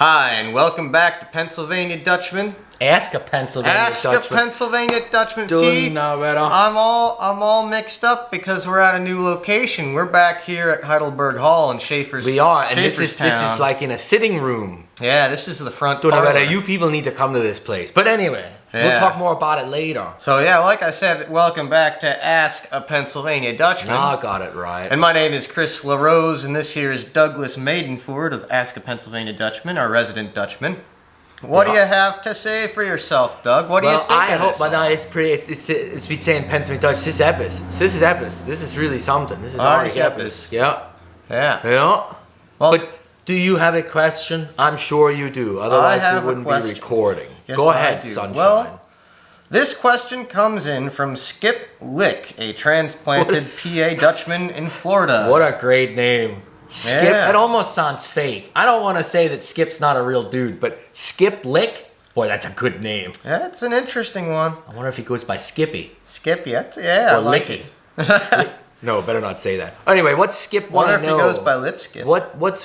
Hi, and welcome back to Pennsylvania Dutchman. Ask a Pennsylvania Dutchman. Ask a Pennsylvania Dutchman. Doing See, no better. I'm all mixed up because we're at a new location. We're back here at Heidelberg Hall in Schaefer's. We are, and this is Town. like in a sitting room. Yeah, this is the front Don't know parlor. better. You people need to come to this place. But anyway, Yeah. we'll talk more about it later. So yeah, like I said, welcome back to Ask a Pennsylvania Dutchman. I got it right. And my name is Chris LaRose, and this here is Douglas Maidenford of Ask a Pennsylvania Dutchman, our resident Dutchman. What do you have to say for yourself, Doug? What do you think I of hope, this but song? no, it's we saying Pennsylvania Dutch. This epis. This is really something. This is Irish Irish epis. epis. Yeah. Yeah. Yeah. Well, But do you have a question? I'm sure you do. Otherwise, have a we wouldn't be question. recording. Yes, Go I ahead, do. sunshine. Well, this question comes in from Skip Lick, a transplanted PA Dutchman in Florida. What a great name. Skip, Yeah. it almost sounds fake. I don't want to say that Skip's not a real dude, but Skip Lick? Boy, that's a good name. Yeah, it's an interesting one. I wonder if he goes by Skippy. Skippy, yeah, I Or like Licky. it. No, better not say that. Anyway, what's Skip want Wonder to if know? he goes by Lipskip.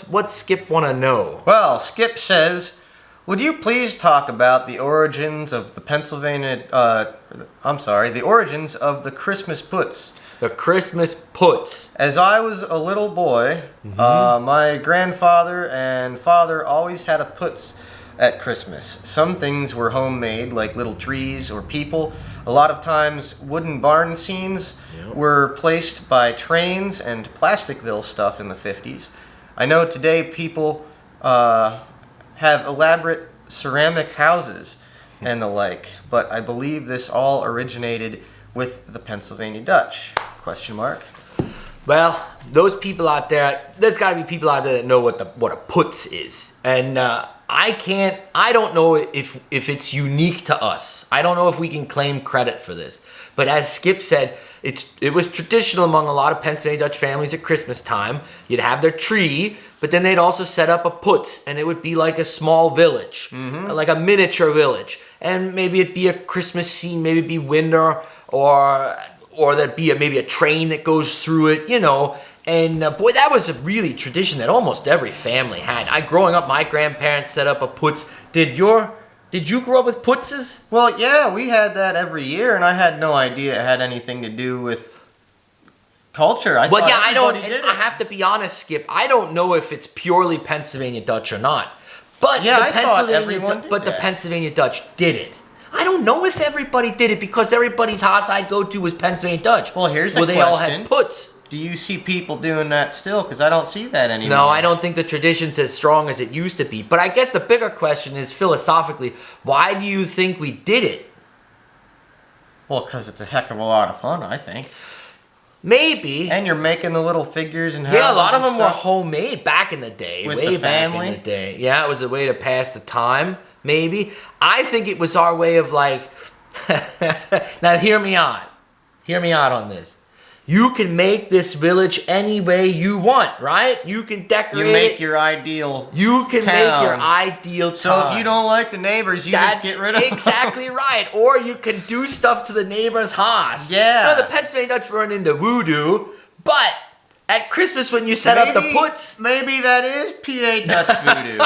What's Skip want to know? Well, Skip says, would you please talk about the origins of the the origins of the Christmas Putz? The Christmas Putz. As I was a little boy, my grandfather and father always had a putz at Christmas. Some things were homemade, like little trees or people. A lot of times, wooden barn scenes were placed by trains and Plasticville stuff in the 50s. I know today people have elaborate ceramic houses and the like, but I believe this all originated with the Pennsylvania Dutch? Question mark. Well, those people out there, there's got to be people out there that know what a putz is. And I don't know if it's unique to us. I don't know if we can claim credit for this. But as Skip said, it was traditional among a lot of Pennsylvania Dutch families at Christmas time. You'd have their tree, but then they'd also set up a putz, and it would be like a small village, like a miniature village. And maybe it'd be a Christmas scene, maybe it'd be winter, or there'd be maybe a train that goes through it, you know. And boy, that was a really tradition that almost every family had. Growing up, my grandparents set up a putz. Did you grow up with putzes? Well, yeah, we had that every year, and I had no idea it had anything to do with culture. I have to be honest, Skip. I don't know if it's purely Pennsylvania Dutch or not. But Yeah, I thought everyone did the that. Pennsylvania Dutch did it. I don't know if everybody did it because everybody's house I'd go to was Pennsylvania Dutch. Well, here's a where they all had putz. Do you see people doing that still? Because I don't see that anymore. No, I don't think the tradition's as strong as it used to be. But I guess the bigger question is, philosophically, why do you think we did it? Well, because it's a heck of a lot of fun, I think. Maybe. And you're making the little figures and Yeah, a lot of houses them and were stuff. homemade back in the day. With way the back family? in the day. Yeah, it was a way to pass the time, maybe. I think it was our way of like... Now, hear me out. Hear me out on this. You can make this village any way you want, right? You can decorate You make your ideal You can town. make your ideal So town. if you don't like the neighbors, you That's just get rid of them. exactly right. Or you can do stuff to the neighbor's house. Yeah. You know, the Pennsylvania Dutch run into voodoo, but at Christmas when you set up the putz, Maybe that is PA Dutch voodoo.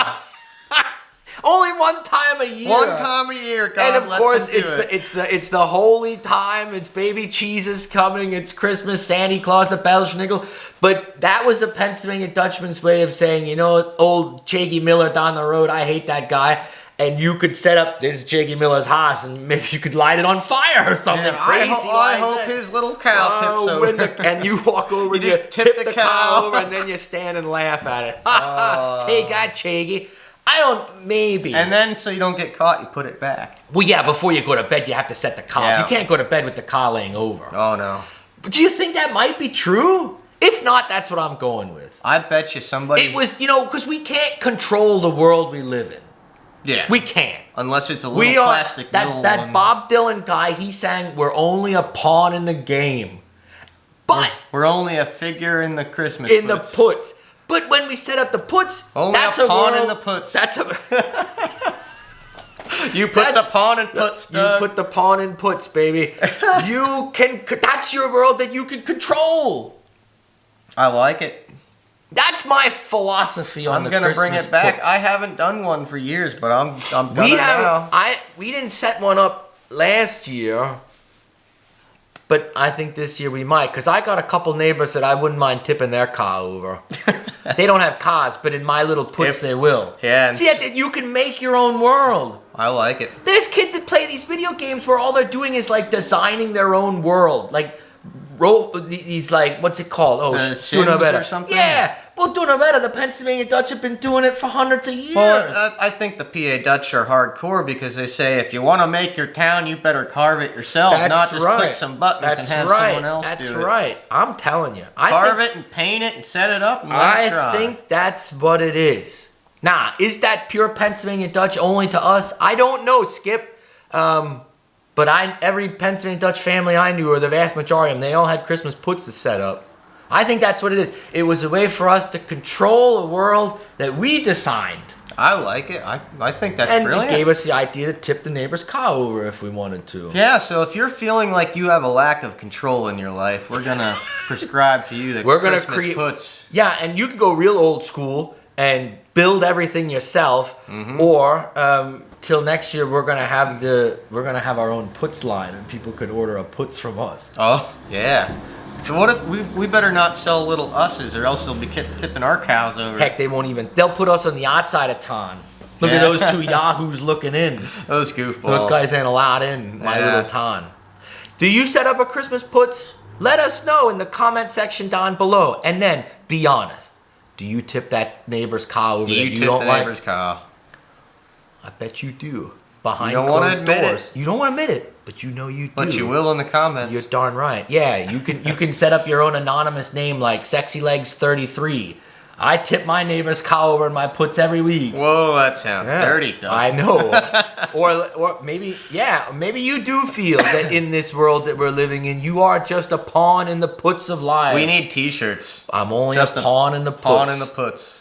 only one time a year. One time a year, God And of lets course, them do it. it's the holy time. It's baby Jesus coming. It's Christmas, Santa Claus, the Belschnickel. But that was a Pennsylvania Dutchman's way of saying, you know, old Jaggy Miller down the road, I hate that guy. And you could set up this Jaggy Miller's house, and maybe you could light it on fire or something And crazy. I hope his little cow tips over. And you walk over You and just tip the cow over, and then you stand and laugh at it. Take that, Jaggy. Maybe. And then, so you don't get caught, you put it back. Well, yeah, before you go to bed, you have to set the car. Yeah. You can't go to bed with the car laying over. Oh, no. But do you think that might be true? If not, that's what I'm going with. I bet you somebody... It was, because we can't control the world we live in. Yeah. We can't. Unless it's a little plastic mill that one. Bob Dylan guy, he sang, "We're only a pawn in the game." But We're only a figure in the Christmas in the puts. putz. But when we set up the putz, Only that's a pawn world, in the putz. That's a... You put the pawn in puts, You Doug. put the pawn in puts, baby. That's your world that you can control. I like it. That's my philosophy on I'm the gonna Christmas bring it back. Putz. I haven't done one for years, but I'm gonna now. We didn't set one up last year, but I think this year we might, because I got a couple neighbors that I wouldn't mind tipping their car over. They don't have cars, but in my little Putz they will. Yeah. See, that's it. You can make your own world. I like it. There's kids that play these video games where all they're doing is like designing their own world, like these like, what's it called? Oh, Sims or something? Yeah. Well, the Pennsylvania Dutch have been doing it for hundreds of years. Well, I think the PA Dutch are hardcore because they say if you want to make your town, you better carve it yourself, not just click some buttons and have someone else do it. That's right. I'm telling you. Carve it and paint it and set it up and let it dry. I think that's what it is. Now, is that pure Pennsylvania Dutch only to us? I don't know, Skip. But every Pennsylvania Dutch family I knew, or the vast majority of them, they all had Christmas Putzes set up. I think that's what it is. It was a way for us to control a world that we designed. I like it. I think that's brilliant. And it gave us the idea to tip the neighbor's car over if we wanted to. Yeah, so if you're feeling like you have a lack of control in your life, we're going to prescribe to you the Christmas Putz. Yeah, and you can go real old school and build everything yourself, or till next year we're gonna have our own Putz line, and people could order a Putz from us. Oh yeah. So what if we better not sell little us's, or else they'll be tipping our cows over. Heck, they won't even. They'll put us on the outside of town. Look at those two yahoos looking in. Those goofballs. Those guys ain't allowed in my little town. Do you set up a Christmas Putz? Let us know in the comment section down below, and then be honest. Do you tip that neighbor's car over? Do you tip the neighbor's car? I bet you do. Behind closed doors. You don't want to admit it, but you know you do. But you will in the comments. You're darn right. Yeah, you can set up your own anonymous name like Sexy Legs 33. I tip my neighbor's car over in my Putz every week. Whoa, that sounds dirty, Doug. I know. or maybe you do feel that in this world that we're living in, you are just a pawn in the Putz of life. We need t-shirts. I'm only just a pawn in the Putz. Pawn in the Putz.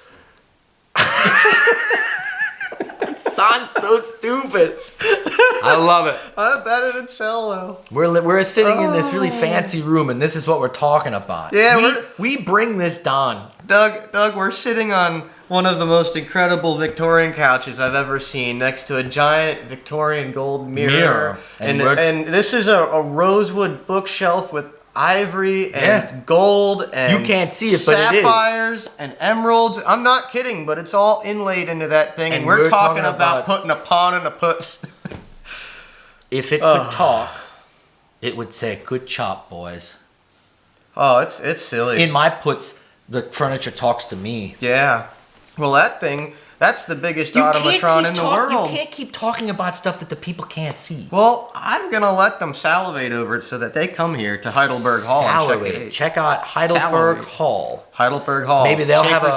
Sounds so stupid. I love it. I bet it'd sell though. We're sitting in this really fancy room, and this is what we're talking about. Yeah, we bring this down. Doug, we're sitting on one of the most incredible Victorian couches I've ever seen, next to a giant Victorian gold mirror. And this is a rosewood bookshelf with ivory and gold and you can't see it, but sapphires and emeralds. I'm not kidding, but it's all inlaid into that thing, and we're talking about putting a pawn in a Putz. If it could talk, it would say, "Good chop, boys." Oh, it's silly. In my Putz, the furniture talks to me. Yeah. Well, that's the biggest automatron in the world. You can't keep talking about stuff that the people can't see. Well, I'm going to let them salivate over it so that they come here to Heidelberg Hall and check it. Check out Heidelberg Hall. Heidelberg Hall. Maybe they'll have in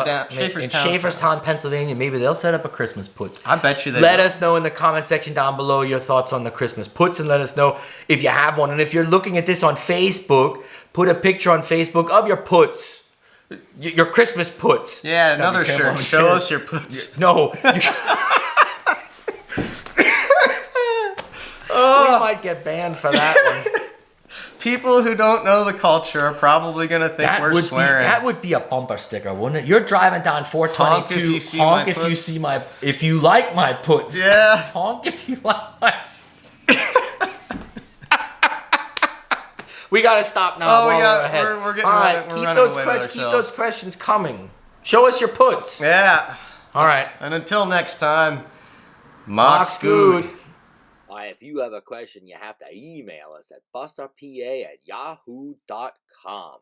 Schaeferstown, Pennsylvania. Maybe they'll set up a Christmas Putz. I bet you they Let us know in the comment section down below your thoughts on the Christmas Putz, and let us know if you have one. And if you're looking at this on Facebook, put a picture on Facebook of your Putz. Your Christmas Putz. Yeah, another shirt. Show us your Putz. No. We might get banned for that one. People who don't know the culture are probably going to think we're swearing. That would be a bumper sticker, wouldn't it? You're driving down 422. Honk if you like my Putz. Yeah. Honk if you like my. We gotta stop now. We're getting keep those questions coming. Show us your Putz. Yeah. All right. And until next time, Mock Scoot. If you have a question, you have to email us at busterpa@yahoo.com.